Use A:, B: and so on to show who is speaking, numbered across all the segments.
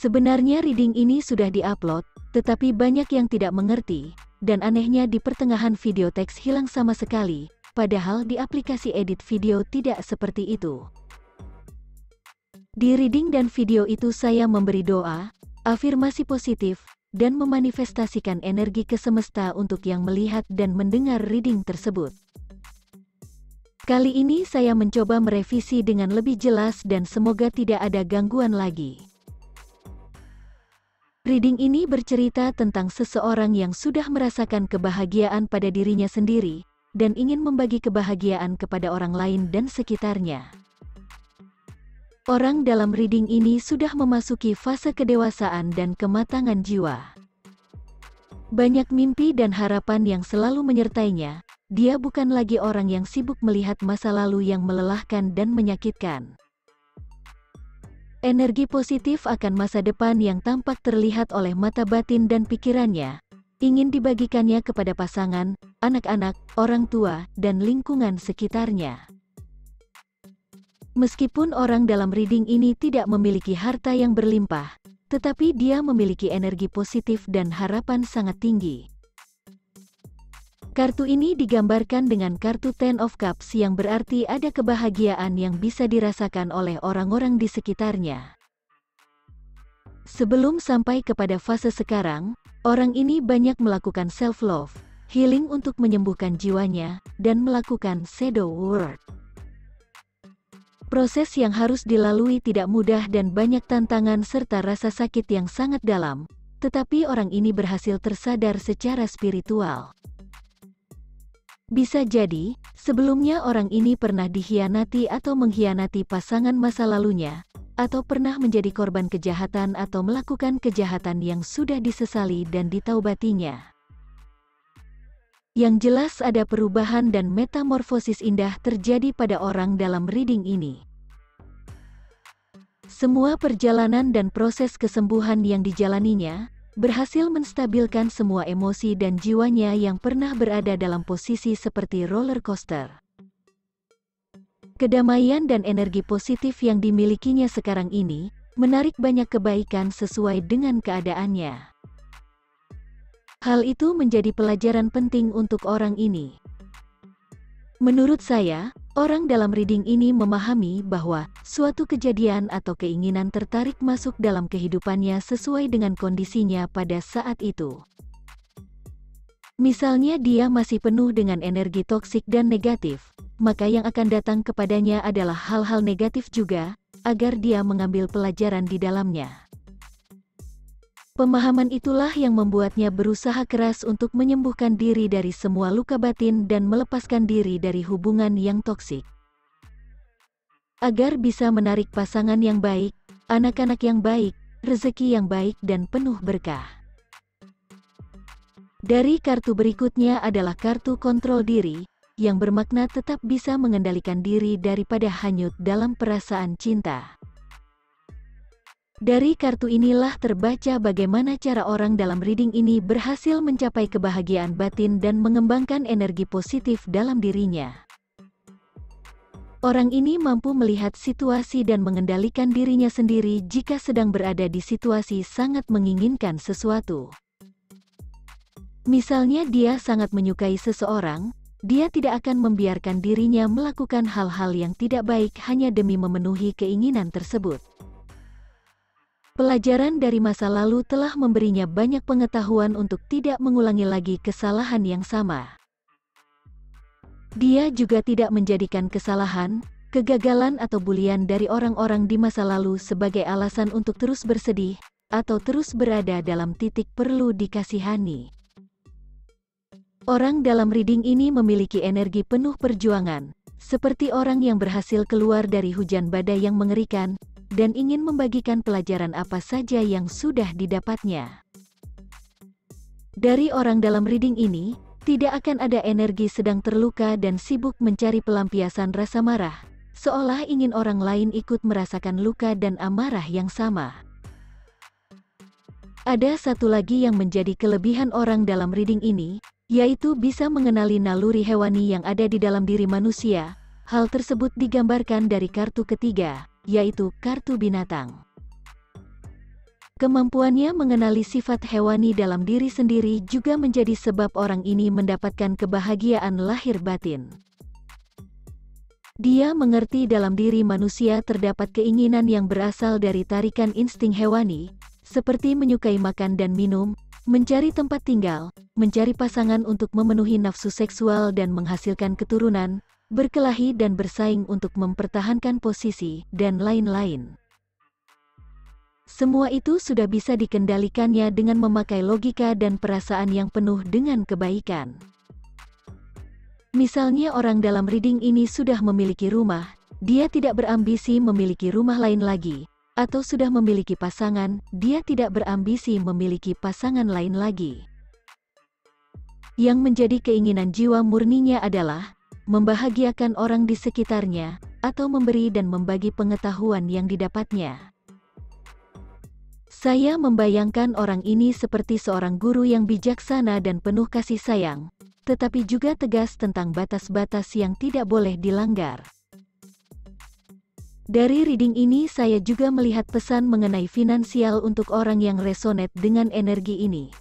A: Sebenarnya reading ini sudah diupload, tetapi banyak yang tidak mengerti, dan anehnya di pertengahan video teks hilang sama sekali, padahal di aplikasi edit video tidak seperti itu. Di reading dan video itu saya memberi doa, afirmasi positif, dan memanifestasikan energi ke semesta untuk yang melihat dan mendengar reading tersebut. Kali ini saya mencoba merevisi dengan lebih jelas dan semoga tidak ada gangguan lagi. Reading ini bercerita tentang seseorang yang sudah merasakan kebahagiaan pada dirinya sendiri, dan ingin membagi kebahagiaan kepada orang lain dan sekitarnya. Orang dalam reading ini sudah memasuki fase kedewasaan dan kematangan jiwa. Banyak mimpi dan harapan yang selalu menyertainya. Dia bukan lagi orang yang sibuk melihat masa lalu yang melelahkan dan menyakitkan. Energi positif akan masa depan yang tampak terlihat oleh mata batin dan pikirannya, ingin dibagikannya kepada pasangan, anak-anak, orang tua, dan lingkungan sekitarnya. Meskipun orang dalam reading ini tidak memiliki harta yang berlimpah, tetapi dia memiliki energi positif dan harapan sangat tinggi. Kartu ini digambarkan dengan kartu Ten of Cups yang berarti ada kebahagiaan yang bisa dirasakan oleh orang-orang di sekitarnya. Sebelum sampai kepada fase sekarang, orang ini banyak melakukan self-love, healing untuk menyembuhkan jiwanya, dan melakukan shadow work. Proses yang harus dilalui tidak mudah dan banyak tantangan serta rasa sakit yang sangat dalam, tetapi orang ini berhasil tersadar secara spiritual. Bisa jadi, sebelumnya orang ini pernah dikhianati atau mengkhianati pasangan masa lalunya, atau pernah menjadi korban kejahatan atau melakukan kejahatan yang sudah disesali dan ditaubatinya. Yang jelas ada perubahan dan metamorfosis indah terjadi pada orang dalam reading ini. Semua perjalanan dan proses kesembuhan yang dijalaninya, berhasil menstabilkan semua emosi dan jiwanya yang pernah berada dalam posisi seperti roller coaster. Kedamaian dan energi positif yang dimilikinya sekarang ini, menarik banyak kebaikan sesuai dengan keadaannya. Hal itu menjadi pelajaran penting untuk orang ini. Menurut saya, orang dalam reading ini memahami bahwa suatu kejadian atau keinginan tertarik masuk dalam kehidupannya sesuai dengan kondisinya pada saat itu. Misalnya dia masih penuh dengan energi toksik dan negatif, maka yang akan datang kepadanya adalah hal-hal negatif juga, agar dia mengambil pelajaran di dalamnya. Pemahaman itulah yang membuatnya berusaha keras untuk menyembuhkan diri dari semua luka batin dan melepaskan diri dari hubungan yang toksik. Agar bisa menarik pasangan yang baik, anak-anak yang baik, rezeki yang baik dan penuh berkah. Dari kartu berikutnya adalah kartu kontrol diri, yang bermakna tetap bisa mengendalikan diri daripada hanyut dalam perasaan cinta. Dari kartu inilah terbaca bagaimana cara orang dalam reading ini berhasil mencapai kebahagiaan batin dan mengembangkan energi positif dalam dirinya. Orang ini mampu melihat situasi dan mengendalikan dirinya sendiri jika sedang berada di situasi sangat menginginkan sesuatu. Misalnya dia sangat menyukai seseorang, dia tidak akan membiarkan dirinya melakukan hal-hal yang tidak baik hanya demi memenuhi keinginan tersebut. Pelajaran dari masa lalu telah memberinya banyak pengetahuan untuk tidak mengulangi lagi kesalahan yang sama. Dia juga tidak menjadikan kesalahan, kegagalan atau bulian dari orang-orang di masa lalu sebagai alasan untuk terus bersedih, atau terus berada dalam titik perlu dikasihani. Orang dalam reading ini memiliki energi penuh perjuangan, seperti orang yang berhasil keluar dari hujan badai yang mengerikan, dan ingin membagikan pelajaran apa saja yang sudah didapatnya. Dari orang dalam reading ini, tidak akan ada energi sedang terluka dan sibuk mencari pelampiasan rasa marah, seolah ingin orang lain ikut merasakan luka dan amarah yang sama. Ada satu lagi yang menjadi kelebihan orang dalam reading ini, yaitu bisa mengenali naluri hewani yang ada di dalam diri manusia. Hal tersebut digambarkan dari kartu ketiga, yaitu kartu binatang. Kemampuannya mengenali sifat hewani dalam diri sendiri juga menjadi sebab orang ini mendapatkan kebahagiaan lahir batin. Dia mengerti dalam diri manusia terdapat keinginan yang berasal dari tarikan insting hewani, seperti menyukai makan dan minum, mencari tempat tinggal, mencari pasangan untuk memenuhi nafsu seksual dan menghasilkan keturunan, berkelahi dan bersaing untuk mempertahankan posisi, dan lain-lain. Semua itu sudah bisa dikendalikannya dengan memakai logika dan perasaan yang penuh dengan kebaikan. Misalnya orang dalam reading ini sudah memiliki rumah, dia tidak berambisi memiliki rumah lain lagi, atau sudah memiliki pasangan, dia tidak berambisi memiliki pasangan lain lagi. Yang menjadi keinginan jiwa murninya adalah membahagiakan orang di sekitarnya, atau memberi dan membagi pengetahuan yang didapatnya. Saya membayangkan orang ini seperti seorang guru yang bijaksana dan penuh kasih sayang, tetapi juga tegas tentang batas-batas yang tidak boleh dilanggar. Dari reading ini saya juga melihat pesan mengenai finansial untuk orang yang resonate dengan energi ini.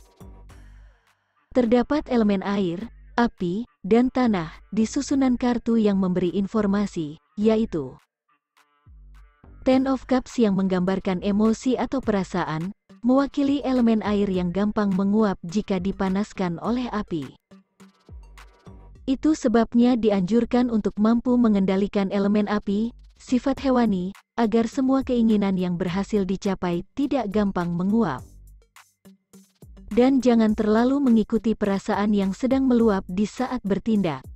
A: Terdapat elemen air, api, dan tanah di susunan kartu yang memberi informasi, yaitu Ten of Cups yang menggambarkan emosi atau perasaan, mewakili elemen air yang gampang menguap jika dipanaskan oleh api. Itu sebabnya dianjurkan untuk mampu mengendalikan elemen api, sifat hewani, agar semua keinginan yang berhasil dicapai tidak gampang menguap. Dan jangan terlalu mengikuti perasaan yang sedang meluap di saat bertindak.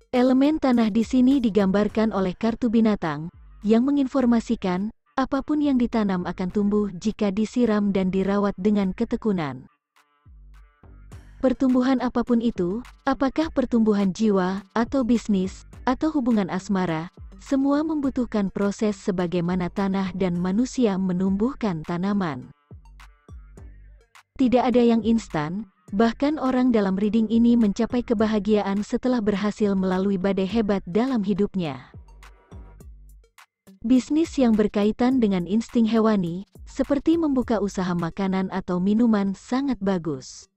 A: Elemen tanah di sini digambarkan oleh kartu binatang, yang menginformasikan, apapun yang ditanam akan tumbuh jika disiram dan dirawat dengan ketekunan. Pertumbuhan apapun itu, apakah pertumbuhan jiwa, atau bisnis, atau hubungan asmara, semua membutuhkan proses sebagaimana tanah dan manusia menumbuhkan tanaman. Tidak ada yang instan, bahkan orang dalam reading ini mencapai kebahagiaan setelah berhasil melalui badai hebat dalam hidupnya. Bisnis yang berkaitan dengan insting hewani, seperti membuka usaha makanan atau minuman sangat bagus.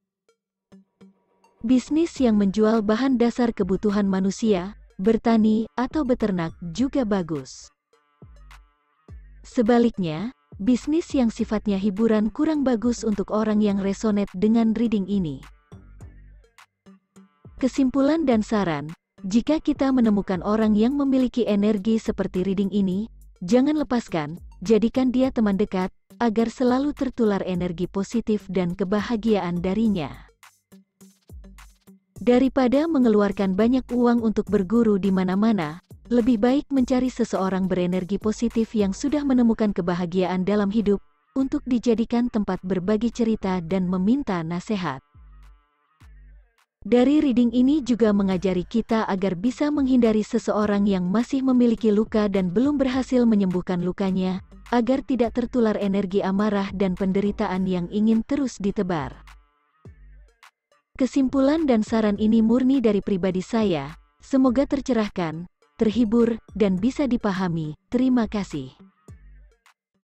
A: Bisnis yang menjual bahan dasar kebutuhan manusia, bertani, atau beternak juga bagus. Sebaliknya, bisnis yang sifatnya hiburan kurang bagus untuk orang yang resonate dengan reading ini. Kesimpulan dan saran, jika kita menemukan orang yang memiliki energi seperti reading ini, jangan lepaskan, jadikan dia teman dekat, agar selalu tertular energi positif dan kebahagiaan darinya. Daripada mengeluarkan banyak uang untuk berguru di mana-mana, lebih baik mencari seseorang berenergi positif yang sudah menemukan kebahagiaan dalam hidup, untuk dijadikan tempat berbagi cerita dan meminta nasihat. Dari reading ini juga mengajari kita agar bisa menghindari seseorang yang masih memiliki luka dan belum berhasil menyembuhkan lukanya, agar tidak tertular energi amarah dan penderitaan yang ingin terus ditebar. Kesimpulan dan saran ini murni dari pribadi saya, semoga tercerahkan, terhibur, dan bisa dipahami. Terima kasih.